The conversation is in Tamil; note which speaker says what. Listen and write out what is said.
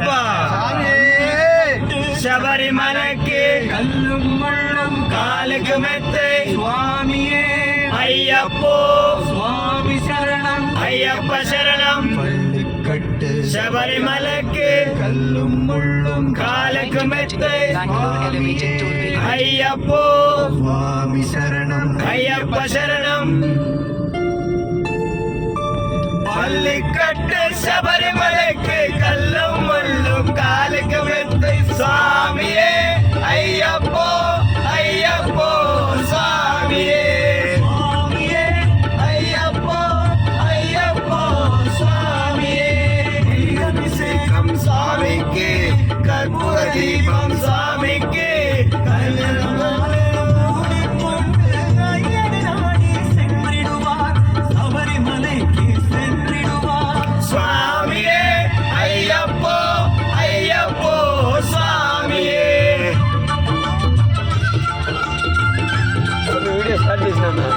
Speaker 1: ஐயப்பா சபரிமலைக்கு
Speaker 2: கல்லும் முள்ளும்
Speaker 1: காலுக்கு மெத்தை
Speaker 2: சுவாமியே
Speaker 1: ஐயப்போ
Speaker 2: சுவாமி சரணம்
Speaker 1: ஐயப்ப சரணம்
Speaker 2: பள்ளிக்கட்டு
Speaker 1: சபரிமலைக்கு
Speaker 2: கல்லும் முள்ளும்
Speaker 1: காலுக்கு மெத்தை
Speaker 3: Bangalore elevated toll way.
Speaker 1: ஐயப்போ
Speaker 2: சுவாமி சரணம்
Speaker 1: ஐயப்ப சரணம் பள்ளிக்கட்டு சபரிமலைக்கு கல்லும் முள்ளும் காலுக்கு மெத்தை சுவாமியே ஐயப்போ ஐயப்போ சுவாமியே
Speaker 2: சுவாமியே
Speaker 1: ஐயப்போ ஐயப்போ சுவாமியே அபிஷேகம் சுவாமிக்கு கற்பூர தீபம் சுவாமிக்கு
Speaker 2: சபரிமலைக்கு சென்றிடுவார்
Speaker 1: சுவாமியே ஐயப்போ ஐயப்போ சுவாமியே వీడియో స్టార్ట్ చేసినా